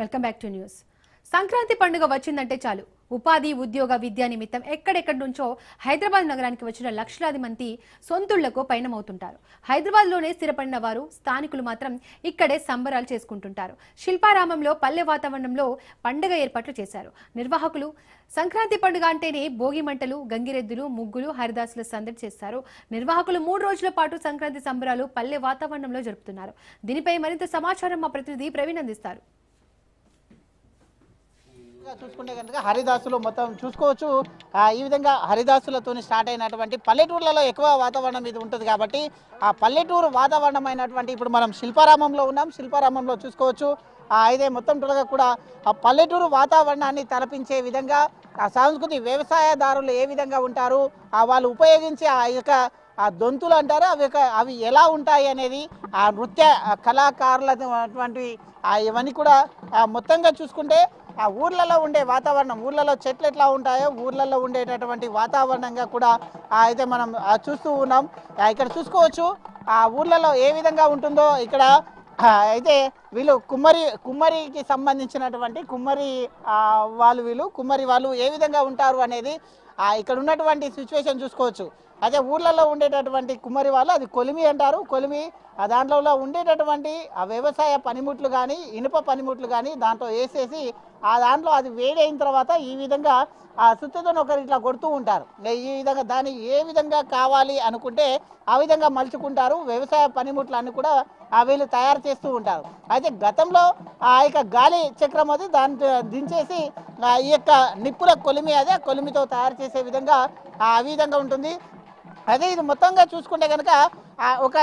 Welcome back to news. Sankranti పండుగ వచ్చిందంటే చాలు ఉపాధి ఉద్యోగ విద్య నిమిత్తం ఎక్కడెక్కడి నుంచో హైదరాబాద్ నగరానికి వచ్చిన లక్షలాది మంది సొంతూళ్లకు పయనమవుతుంటారు. హైదరాబాద్లోనే స్థిరపడిన వారు స్థానికులు మాత్రం ఇక్కడే సంబరాలు చేసుకుంటుంటారు. శిల్పారామంలో పల్లె వాతావరణంలో పండుగ ఏర్పాట్లు చేశారు నిర్వాహకులు. సంక్రాంతి పండుగ అంటేనే భోగి మంటలు, గంగిరెద్దులు, ముగ్గులు, హరిదాసుల సందడి చేస్తారు. నిర్వాహకులు 3 రోజుల పాటు సంక్రాంతి సంబరాలు పల్లె వాతావరణంలో జరుపుతున్నారు. దీనిపై మరింత సమాచారం మా ప్రతినిధి ప్రవీణ్ అందిస్తారు. చూసుకుంటే కనుక హరిదాసులు మొత్తం చూసుకోవచ్చు. ఈ విధంగా హరిదాసులతో స్టార్ట్ అయినటువంటి పల్లెటూర్లలో ఎక్కువ వాతావరణం ఇది ఉంటుంది కాబట్టి ఆ పల్లెటూరు వాతావరణం అయినటువంటి ఇప్పుడు మనం శిల్పారామంలో ఉన్నాం. శిల్పారామంలో చూసుకోవచ్చు. అయితే మొత్తం టోటల్గా కూడా ఆ పల్లెటూరు వాతావరణాన్ని తలపించే విధంగా ఆ సంస్కృతి వ్యవసాయదారులు ఏ విధంగా ఉంటారు, వాళ్ళు ఉపయోగించే ఆ యొక్క ఆ దొంతులు అంటారు, అవి ఎలా ఉంటాయి అనేది ఆ నృత్య కళాకారుల అటువంటి ఇవన్నీ కూడా మొత్తంగా చూసుకుంటే ఆ ఊర్లలో ఉండే వాతావరణం, ఊర్లలో చెట్లు ఎట్లా ఉంటాయో ఊర్లలో ఉండేటటువంటి వాతావరణంగా కూడా అయితే మనం చూస్తూ ఉన్నాం. ఇక్కడ చూసుకోవచ్చు ఆ ఊర్లలో ఏ విధంగా ఉంటుందో. ఇక్కడ అయితే వీళ్ళు కుమ్మరికి సంబంధించినటువంటి కుమ్మరి వాళ్ళు ఏ విధంగా ఉంటారు అనేది ఇక్కడ ఉన్నటువంటి సిచ్యువేషన్ చూసుకోవచ్చు. అదే ఊర్లలో ఉండేటటువంటి కుమ్మరి వాళ్ళు అది కొలిమి అంటారు. కొలిమి దాంట్లో ఉండేటటువంటి ఆ వ్యవసాయ పనిముట్లు కానీ ఇనుప పనిముట్లు కానీ దాంట్లో వేసేసి దాంట్లో అది వేడి అయిన తర్వాత ఈ విధంగా ఆ సుత్తతో ఒకరు ఇట్లా కొడుతూ ఉంటారు. ఈ విధంగా దాన్ని ఏ విధంగా కావాలి అనుకుంటే ఆ విధంగా మలుచుకుంటారు. వ్యవసాయ పనిముట్లు అన్ని కూడా వీళ్ళు తయారు చేస్తూ ఉంటారు. అయితే గతంలో ఆ యొక్క గాలి చక్రం అది దాన్ని దించేసి ఈ యొక్క నిప్పుల కొలిమి అదే కొలిమితో తయారు చేసే విధంగా ఆ విధంగా ఉంటుంది. అదే ఇది మొత్తంగా చూసుకుంటే కనుక ఒక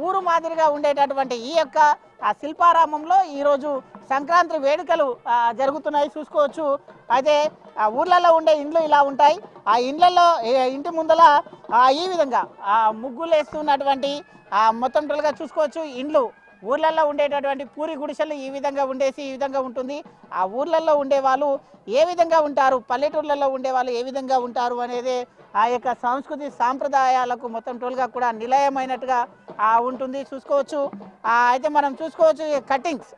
ఊరు మాదిరిగా ఉండేటటువంటి ఈ యొక్క శిల్పారామంలో ఈరోజు సంక్రాంతి వేడుకలు జరుగుతున్నాయి చూసుకోవచ్చు. అయితే ఊర్లలో ఉండే ఇండ్లు ఇలా ఉంటాయి. ఆ ఇండ్లలో ఇంటి ముందల ఈ విధంగా ముగ్గులు వేస్తున్నటువంటి మొత్తం టోటల్గా చూసుకోవచ్చు. ఇండ్లు ఊర్లలో ఉండేటటువంటి పూరి గుడిసెలు ఈ విధంగా ఉండేసి ఈ విధంగా ఉంటుంది. ఆ ఊర్లలో ఉండే వాళ్ళు ఏ విధంగా ఉంటారు, పల్లెటూర్లలో ఉండే వాళ్ళు ఏ విధంగా ఉంటారు అనేది ఆ యొక్క సంస్కృతి సాంప్రదాయాలకు మొత్తం టోల్గా కూడా నిలయమైనట్టుగా ఉంటుంది చూసుకోవచ్చు. అయితే మనం చూసుకోవచ్చు కటింగ్స్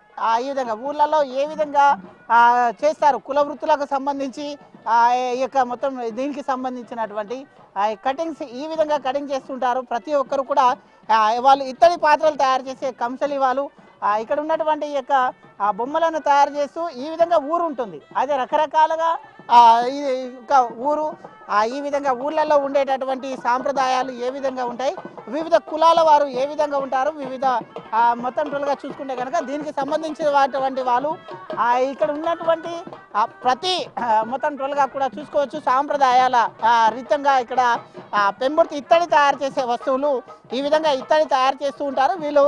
ఈ విధంగా ఊర్లలో ఏ విధంగా చేస్తారు, కుల వృత్తులకు సంబంధించి ఈ యొక్క మొత్తం దీనికి సంబంధించినటువంటి కటింగ్స్ ఈ విధంగా కటింగ్ చేస్తుంటారు. ప్రతి ఒక్కరు కూడా వాళ్ళు ఇత్తడి పాత్రలు తయారు చేసే కంసలి వాళ్ళు ఇక్కడ ఉన్నటువంటి ఈ యొక్క బొమ్మలను తయారు చేస్తూ ఈ విధంగా ఊరు ఉంటుంది. అదే రకరకాలుగా ఇంకా ఊరు ఈ విధంగా ఊర్లలో ఉండేటటువంటి సాంప్రదాయాలు ఏ విధంగా ఉంటాయి, వివిధ కులాల వారు ఏ విధంగా ఉంటారు, వివిధ మొత్తం టోల్గా చూసుకుంటే కనుక దీనికి సంబంధించినటువంటి వాళ్ళు ఇక్కడ ఉన్నటువంటి ప్రతి మొత్తం టోల్గా కూడా చూసుకోవచ్చు. సాంప్రదాయాల రీతంగా ఇక్కడ పెంబుర్తి ఇత్తడి తయారు చేసే వస్తువులు ఈ విధంగా ఇత్తడి తయారు చేస్తూ ఉంటారు. వీళ్ళు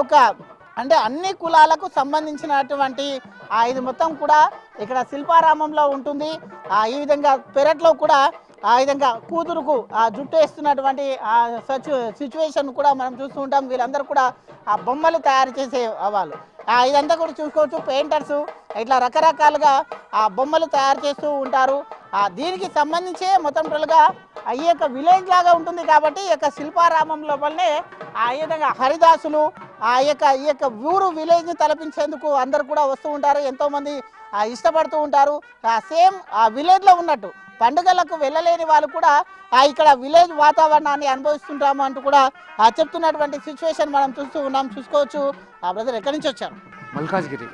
ఒక అంటే అన్ని కులాలకు సంబంధించినటువంటి ఇది మొత్తం కూడా ఇక్కడ శిల్పారామంలో ఉంటుంది. ఈ విధంగా పెరట్లో కూడా ఆ విధంగా కూతురుకు జుట్టు వేస్తున్నటువంటి సిచ్యువేషన్ కూడా మనం చూస్తూ ఉంటాం. వీళ్ళందరూ కూడా బొమ్మలు తయారు చేసే వాళ్ళు ఇదంతా కూడా చూసుకోవచ్చు. పెయింటర్స్ ఇట్లా రకరకాలుగా బొమ్మలు తయారు చేస్తూ ఉంటారు. దీనికి సంబంధించే మొత్తం టోల్గా ఈ యొక్క విలేజ్ లాగా ఉంటుంది కాబట్టి ఈ యొక్క శిల్పారామం లోపలనే ఈ విధంగా హరిదాసులు ఈ యొక్క ఊరు విలేజ్ని తలపించేందుకు అందరు కూడా వస్తూ ఉంటారు. ఎంతోమంది ఇష్టపడుతూ ఉంటారు. సేమ్ విలేజ్లో ఉన్నట్టు పండుగలకు వెళ్ళలేని వాళ్ళు కూడా ఇక్కడ విలేజ్ వాతావరణాన్ని అనుభవిస్తుంటాము అంటూ కూడా చెప్తున్నటువంటి సిచ్యువేషన్ మనం చూస్తూ ఉన్నాం చూసుకోవచ్చు. బ్రదర్ ఎక్కడి నుంచి వచ్చారు? మల్కాజ్గిరి.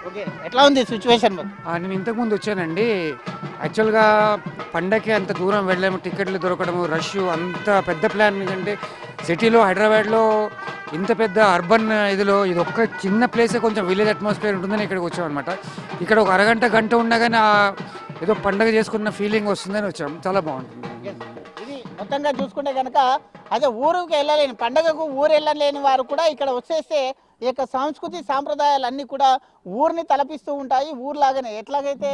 ఓకే, ఎట్లా ఉంది సిచ్యువేషన్? నేను ఇంతకుముందు వచ్చానండి. యాక్చువల్గా పండగకి అంత దూరం వెళ్ళాము, టికెట్లు దొరకడము, రష్ అంత పెద్ద ప్లాన్. ఎందుకంటే సిటీలో హైదరాబాద్లో ఇంత పెద్ద అర్బన్ ఇదిలో ఇది ఒక్క చిన్న ప్లేసే కొంచెం విలేజ్ అట్మాస్ఫియర్ ఉంటుందని ఇక్కడికి వచ్చామన్నమాట. ఇక్కడ ఒక గంట ఉండగానే ఏదో పండగ చేసుకున్న ఫీలింగ్ వస్తుందని వచ్చాము. చాలా బాగుంటుంది. ఇది మొత్తంగా చూసుకుంటే కనుక అదే ఊరికి వెళ్ళలేని పండగకు ఊరు వెళ్ళలేని వారు కూడా ఇక్కడ వచ్చేస్తే ఈ యొక్క సంస్కృతి సాంప్రదాయాలన్నీ కూడా ఊరిని తలపిస్తూ ఉంటాయి. ఊర్లాగానే ఎట్లాగైతే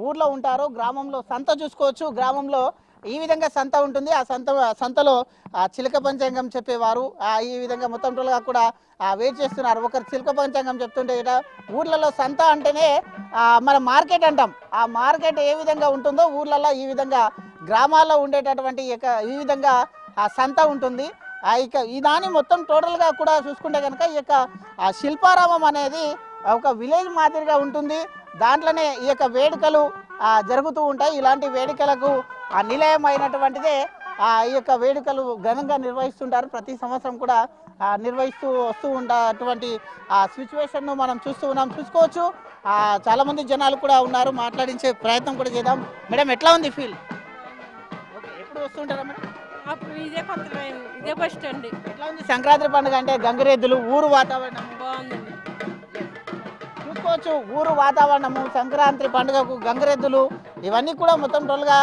ఊర్లో ఉంటారో గ్రామంలో సంత చూసుకోవచ్చు. గ్రామంలో ఈ విధంగా సంత ఉంటుంది. ఆ సంతలో చిలక పంచాంగం చెప్పేవారు ఈ విధంగా మొత్తం టోల్గా కూడా వెయిట్ చేస్తున్నారు. ఒకరు చిలక పంచాంగం చెప్తుంటే ఊర్లలో సంత అంటేనే మన మార్కెట్ అంటాం. ఆ మార్కెట్ ఏ విధంగా ఉంటుందో ఊర్లలో ఈ విధంగా గ్రామాల్లో ఉండేటటువంటి ఈ విధంగా సంత ఉంటుంది. ఇక ఈ దాని మొత్తం టోటల్గా కూడా చూసుకుంటే కనుక ఈ యొక్క శిల్పారామం అనేది ఒక విలేజ్ మాదిరిగా ఉంటుంది. దాంట్లోనే ఈ యొక్క వేడుకలు జరుగుతూ ఉంటాయి. ఇలాంటి వేడుకలకు నిలయమైనటువంటిదే ఈ యొక్క వేడుకలు ఘనంగా నిర్వహిస్తుంటారు. ప్రతి సంవత్సరం కూడా నిర్వహిస్తూ వస్తూ అటువంటి సిచ్యువేషన్ను మనం చూస్తూ ఉన్నాం. చూసుకోవచ్చు చాలామంది జనాలు కూడా ఉన్నారు. మాట్లాడించే ప్రయత్నం కూడా చేద్దాం. మేడం ఎట్లా ఉంది ఫీల్? ఓకే, ఎప్పుడు వస్తుంటారా మేడం? అప్పుడు ఇదే కొత్త ఇదే ఫస్ట్ అండి. ఎట్లా ఉంది సంక్రాంతి పండుగ అంటే? గంగిరెద్దులు, ఊరు వాతావరణం బాగుందండి. చూసుకోవచ్చు ఊరు వాతావరణము, సంక్రాంతి పండుగకు గంగిరెద్దులు ఇవన్నీ కూడా మొత్తం టోల్గా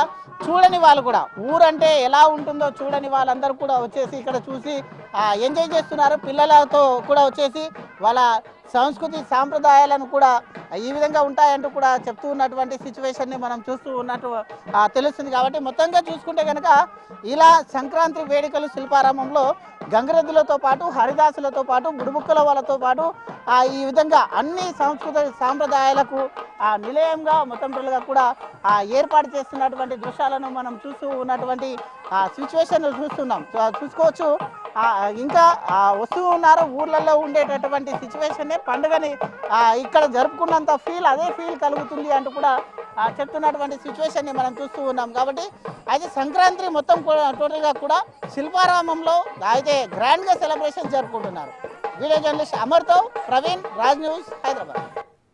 చూడని వాళ్ళు కూడా ఊరంటే ఎలా ఉంటుందో చూడని వాళ్ళందరూ కూడా వచ్చేసి ఇక్కడ చూసి ఎంజాయ్ చేస్తున్నారు. పిల్లలతో కూడా వచ్చేసి వాళ్ళ సంస్కృతి సాంప్రదాయాలను కూడా ఈ విధంగా ఉంటాయంటూ కూడా చెప్తూ ఉన్నటువంటి సిచ్యువేషన్ని మనం చూస్తూ ఉన్నట్టు తెలుస్తుంది. కాబట్టి మొత్తంగా చూసుకుంటే కనుక ఇలా సంక్రాంతి వేడుకలు శిల్పారామంలో గంగిరెద్దులతో పాటు, హరిదాసులతో పాటు, బుడుబుక్కల వాళ్ళతో పాటు ఈ విధంగా అన్ని సంస్కృతి సాంప్రదాయాలకు నిలయంగా మొత్తం పిల్లలుగా కూడా ఏర్పాటు చేస్తున్నటువంటి దృశ్యాలను మనం చూస్తూ ఉన్నటువంటి సిచ్యువేషన్ చూస్తున్నాం. చూసుకోవచ్చు ఇంకా వస్తూ ఉన్నారు. ఊర్లలో ఉండేటటువంటి సిచ్యువేషన్నే పండుగని ఇక్కడ జరుపుకున్నంత ఫీల్ అదే ఫీల్ కలుగుతుంది అంటూ కూడా చెప్తున్నటువంటి సిచ్యువేషన్ని మనం చూస్తూ ఉన్నాం. కాబట్టి అయితే సంక్రాంతి మొత్తం టోటల్గా కూడా శిల్పారామంలో అయితే గ్రాండ్గా సెలబ్రేషన్ జరుపుకుంటున్నారు. వీడియో జర్నలిస్ట్ అమర్తో ప్రవీణ్, రాజ్ న్యూస్, హైదరాబాద్.